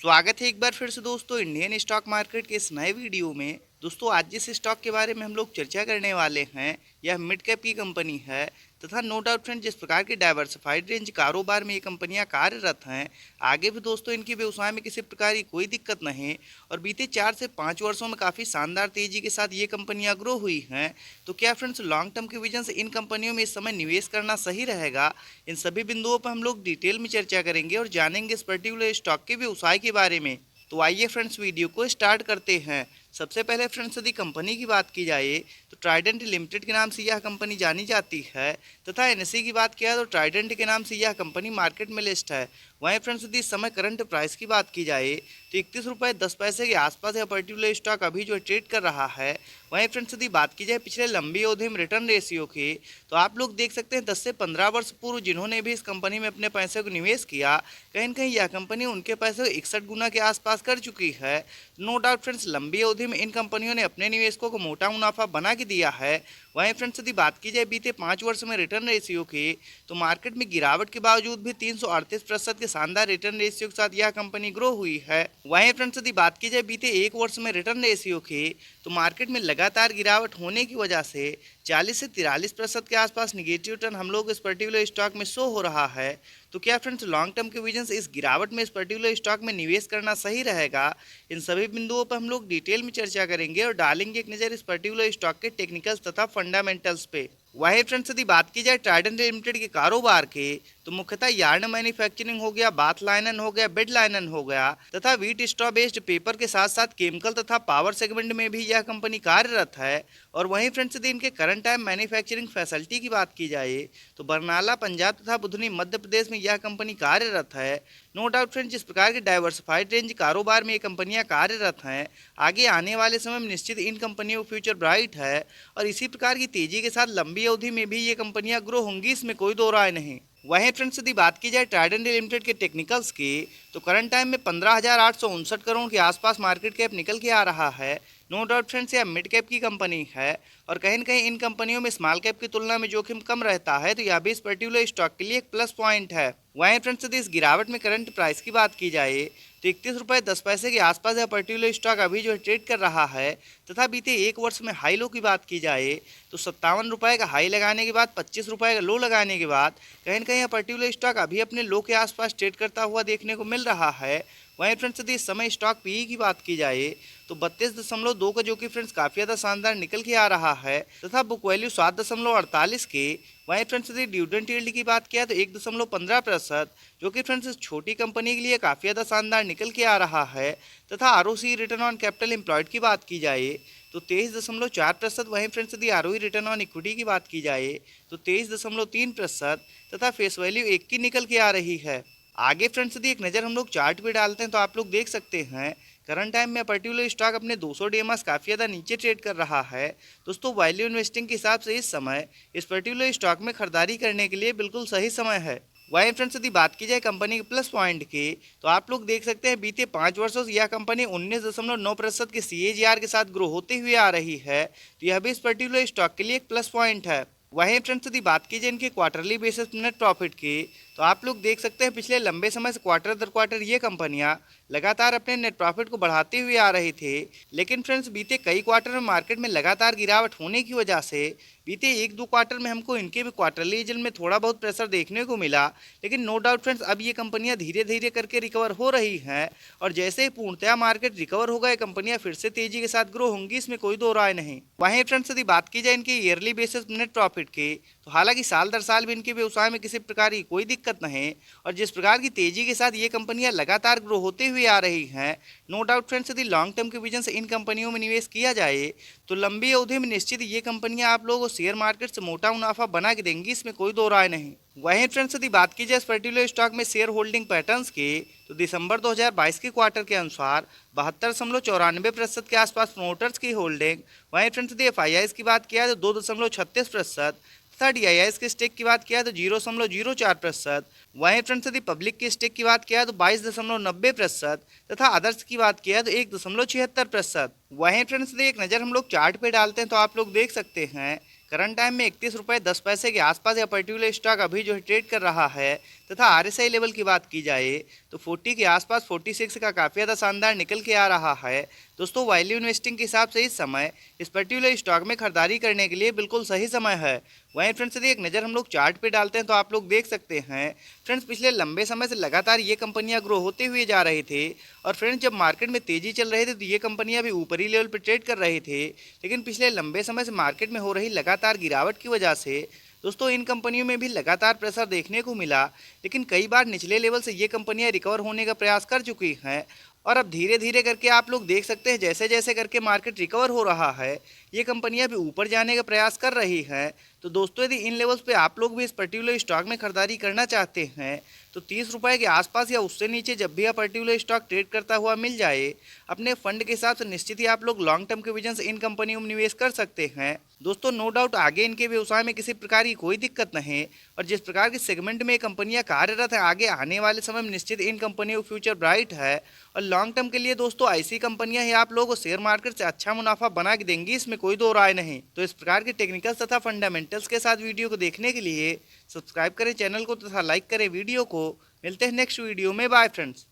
स्वागत है एक बार फिर से दोस्तों इंडियन स्टॉक मार्केट के इस नए वीडियो में। दोस्तों आज जिस स्टॉक के बारे में हम लोग चर्चा करने वाले हैं यह मिड कैप की कंपनी है तथा नो डाउट फ्रेंड जिस प्रकार की डाइवर्सिफाइड रेंज कारोबार में ये कंपनियां कार्यरत हैं, आगे भी दोस्तों इनके व्यवसाय में किसी प्रकार की कोई दिक्कत नहीं और बीते 4 से 5 वर्षों में काफ़ी शानदार तेजी के साथ ये कंपनियां ग्रो हुई हैं। तो क्या फ्रेंड्स लॉन्ग टर्म के विजन से इन कंपनियों में इस समय निवेश करना सही रहेगा? इन सभी बिंदुओं पर हम लोग डिटेल में चर्चा करेंगे और जानेंगे इस पर्टिकुलर स्टॉक के व्यवसाय के बारे में। तो आइए फ्रेंड्स वीडियो को स्टार्ट करते हैं। सबसे पहले फ्रेंड्स यदि कंपनी की बात की जाए तो ट्राइडेंट लिमिटेड के नाम से यह कंपनी जानी जाती है तथा एनएसई की बात किया तो ट्राइडेंट के नाम से यह कंपनी मार्केट में लिस्ट है। वहीं फ्रेंड्स यदि इस समय करंट प्राइस की बात की जाए तो 31 रुपये 10 पैसे के आसपास यह पर्टिकुलर स्टॉक अभी जो ट्रेड कर रहा है। वहीं फ्रेंड्स यदि बात की जाए पिछले लंबी अवधि में रिटर्न रेशियो की तो आप लोग देख सकते हैं 10 से 15 वर्ष पूर्व जिन्होंने भी इस कंपनी में अपने पैसे को निवेश किया, कहीं न कहीं यह कंपनी उनके पैसे को 61 गुना के आसपास कर चुकी है। नो डाउट फ्रेंड्स लंबी अवधि में इन कंपनियों ने अपने निवेशकों को मोटा मुनाफा बना के दिया है। वहीं फ्रेंड्स यदि बात की जाए बीते 5 वर्ष में रिटर्न रेशियो की तो मार्केट में गिरावट के बावजूद भी 338% के शानदार रिटर्न रेशियो के साथ यह कंपनी ग्रो हुई है। वहीं फ्रेंड्स यदि बात की जाए बीते 1 वर्ष में रिटर्न रेशियो की तो मार्केट में लगातार गिरावट होने की वजह से 40 से 43% के आसपास निगेटिव रिटर्न हम लोग इस पर्टिकुलर स्टॉक में शो हो रहा है। तो क्या फ्रेंड्स लॉन्ग टर्म के विजन से इस गिरावट में इस पर्टिकुलर स्टॉक में निवेश करना सही रहेगा? इन सभी बिंदुओं पर हम लोग डिटेल में चर्चा करेंगे और डालेंगे एक नज़र इस पर्टिकुलर स्टॉक के टेक्निकल्स तथा फंडामेंटल्स पे। वहीं फ्रेंड्स यदि बात की जाए ट्राइडेंट लिमिटेड के कारोबार के तो मुख्यतः यार्न मैन्युफैक्चरिंग हो गया, बाथ लाइनन हो गया, बेड लाइनन हो गया तथा व्हीट स्ट्रॉ बेस्ड पेपर के साथ साथ केमिकल तथा पावर सेगमेंट में भी यह कंपनी कार्यरत है। और वहीं फ्रेंड्स यदि इनके करंट टाइम मैन्युफैक्चरिंग फैसिलिटी की बात की जाए तो बरनाला पंजाब तथा बुधनी मध्य प्रदेश में यह कंपनी कार्यरत है। नो डाउट फ्रेंड्स जिस प्रकार की डाइवर्सिफाइड रेंज कारोबार में ये कंपनियां कार्यरत हैं, आगे आने वाले समय में निश्चित इन कंपनियों का फ्यूचर ब्राइट है और इसी प्रकार की तेजी के साथ लंबी अवधि में भी ये कंपनियां ग्रो होंगी, इसमें कोई दो राय नहीं। वहीं फ्रेंड्स यदि बात की जाए ट्राइडेंट लिमिटेड के टेक्निकल्स की तो करंट टाइम में 15,859 करोड़ के आसपास मार्केट कैप निकल के आ रहा है। नो डाउट फ्रेंड्स यह मिड कैप की कंपनी है और कहीं न कहीं इन कंपनियों में स्मॉल कैप की तुलना में जोखिम कम रहता है, तो यह भी इस पर्टिकुलर स्टॉक के लिए एक प्लस पॉइंट है। वहीं फ्रेंड्स यदि इस गिरावट में करंट प्राइस की बात की जाए तो 31 रुपये 10 पैसे के आसपास यह पर्टिकुलर स्टॉक अभी जो ट्रेड कर रहा है तथा बीते 1 वर्ष में हाई लो की बात की जाए तो 57 रुपये का हाई लगाने के बाद 25 रुपये का लो लगाने के बाद कहीं न कहीं यह पर्टिकुलर स्टॉक अभी अपने लो के आसपास ट्रेड करता हुआ देखने को मिल रहा है। वहीं फ्रेंड्स यदि इस समय स्टॉक पीई की बात की जाए तो 32.2 का जो कि फ्रेंड्स काफ़ी ज़्यादा शानदार निकल के आ रहा है तथा बुक वैल्यू 7.48 के। वहीं फ्रेंड्स यदि डिविडेंड यील्ड की बात किया तो 1.15% जो कि फ्रेंड्स इस छोटी कंपनी के लिए काफ़ी ज़्यादा शानदार निकल के आ रहा है तथा ROC return on capital employed की बात की जाए तो 23.4%। वहीं फ्रेंड्स यदि आरओई रिटर्न ऑन इक्विटी की बात की जाए तो 23.3% तथा फेस वैल्यू 1 की निकल के आ रही है। आगे फ्रेंड्स यदि एक नज़र हम लोग चार्ट पे डालते हैं तो आप लोग देख सकते हैं करंट टाइम में पर्टिकुलर स्टॉक अपने 200 डीएमएस काफ़ी ज़्यादा नीचे ट्रेड कर रहा है। दोस्तों वैल्यू इन्वेस्टिंग के हिसाब से इस समय इस पर्टिकुलर स्टॉक में खरीदारी करने के लिए बिल्कुल सही समय है। वहीं फ्रेंड्स यदि बात की जाए कंपनी के प्लस पॉइंट की तो आप लोग देख सकते हैं बीते 5 वर्षों से यह कंपनी 19.9% के CAGR के साथ ग्रो होते हुए आ रही है, तो यह भी इस पर्टिकुलर स्टॉक के लिए एक प्लस पॉइंट है। वहीं फ्रेंड्स यदि बात की जाए इनके क्वार्टरली बेसिस नेट प्रॉफिट की तो आप लोग देख सकते हैं पिछले लंबे समय से क्वार्टर दर क्वार्टर ये कंपनियां लगातार अपने नेट प्रॉफिट को बढ़ाते हुए आ रही थे, लेकिन फ्रेंड्स बीते कई क्वार्टर में मार्केट में लगातार गिरावट होने की वजह से बीते 1-2 क्वार्टर में हमको इनके भी क्वार्टरली रिजल्ट में थोड़ा बहुत प्रेशर देखने को मिला। लेकिन नो डाउट फ्रेंड्स अब ये कंपनियां धीरे धीरे करके रिकवर हो रही हैं और जैसे ही पूर्णतया मार्केट रिकवर होगा ये कंपनियां फिर से तेजी के साथ ग्रो होंगी, इसमें कोई दो राय नहीं। वहीं फ्रेंड्स यदि बात की जाए इनके ईयरली बेसिस नेट प्रॉफिट की तो हालांकि साल दर साल भी इनके व्यवसाय में किसी प्रकार की कोई दिक्कत नहीं और जिस प्रकार की तेजी के साथ ये कंपनियां लगातार ग्रो होते हुए आ रही हैं, नो डाउट फ्रेंड्स यदि लॉन्ग टर्म के विजन से इन कंपनियों में निवेश किया जाए तो लंबी अवधि में निश्चित ये कंपनियां आप लोगों को शेयर मार्केट से मोटा मुनाफा बना के देंगी, इसमें कोई दो राय नहीं। वहीं फ्रेंड्स यदि बात की जाए इस पर्टिकुलर स्टॉक में शेयर होल्डिंग पैटर्न्स की तो दिसंबर 2022 के क्वार्टर के अनुसार 72.94% के आसपास प्रोमोटर्स की होल्डिंग। वहीं फ्रेंड्स यदि FIIs की बात किया तो 2.36% तथा DIIs के स्टेक की बात किया तो 0.04%। वहीं फ्रेंड्स यदि पब्लिक की स्टेक की बात किया तो 22.90% तथा अदर्स की बात किया तो 1.76%। वहीं फ्रेंड्स यदि एक नज़र हम लोग चार्ट पे डालते हैं तो आप लोग देख सकते हैं करंट टाइम में 31 रुपये 10 पैसे के आसपास यह पर्टिकुलर स्टॉक अभी जो है ट्रेड कर रहा है तथा RSI लेवल की बात की जाए तो 40 के आसपास 46 का काफ़ी ज़्यादा शानदार निकल के आ रहा है। दोस्तों वैल्यू इन्वेस्टिंग के हिसाब से इस समय इस पर्टिकुलर स्टॉक में खरीदारी करने के लिए बिल्कुल सही समय है। वहीं फ्रेंड्स यदि एक नज़र हम लोग चार्ट पे डालते हैं तो आप लोग देख सकते हैं फ्रेंड्स पिछले लंबे समय से लगातार ये कंपनियां ग्रो होते हुए जा रहे थे। और फ्रेंड्स जब मार्केट में तेजी चल रहे थे तो ये कंपनियां भी ऊपरी लेवल पर ट्रेड कर रहे थे, लेकिन पिछले लंबे समय से मार्केट में हो रही लगातार गिरावट की वजह से दोस्तों इन कंपनियों में भी लगातार प्रेशर देखने को मिला। लेकिन कई बार निचले लेवल से ये कंपनियां रिकवर होने का प्रयास कर चुकी हैं और अब धीरे धीरे करके आप लोग देख सकते हैं जैसे जैसे करके मार्केट रिकवर हो रहा है ये कंपनियां भी ऊपर जाने का प्रयास कर रही हैं। तो दोस्तों यदि इन लेवल्स पे आप लोग भी इस पर्टिकुलर स्टॉक में खरीदारी करना चाहते हैं तो 30 रुपये के आसपास या उससे नीचे जब भी आप पर्टिकुलर स्टॉक ट्रेड करता हुआ मिल जाए अपने फंड के हिसाब से निश्चित ही आप लोग लॉन्ग टर्म के विजन से इन कंपनियों में निवेश कर सकते हैं। दोस्तों नो डाउट आगे इनके व्यवसाय में किसी प्रकार की कोई दिक्कत नहीं और जिस प्रकार के सेगमेंट में ये कंपनियां कार्यरत हैं आगे आने वाले समय में निश्चित इन कंपनियों का फ्यूचर ब्राइट है। और लॉन्ग टर्म के लिए दोस्तों ऐसी कंपनियां ही आप लोगों को शेयर मार्केट से अच्छा मुनाफा बना के देंगी, इसमें कोई दो राय नहीं। तो इस प्रकार के टेक्निकल्स तथा फंडामेंटल्स के साथ वीडियो को देखने के लिए सब्सक्राइब करें चैनल को तथा लाइक करें वीडियो को। मिलते हैं नेक्स्ट वीडियो में, बाय फ्रेंड्स।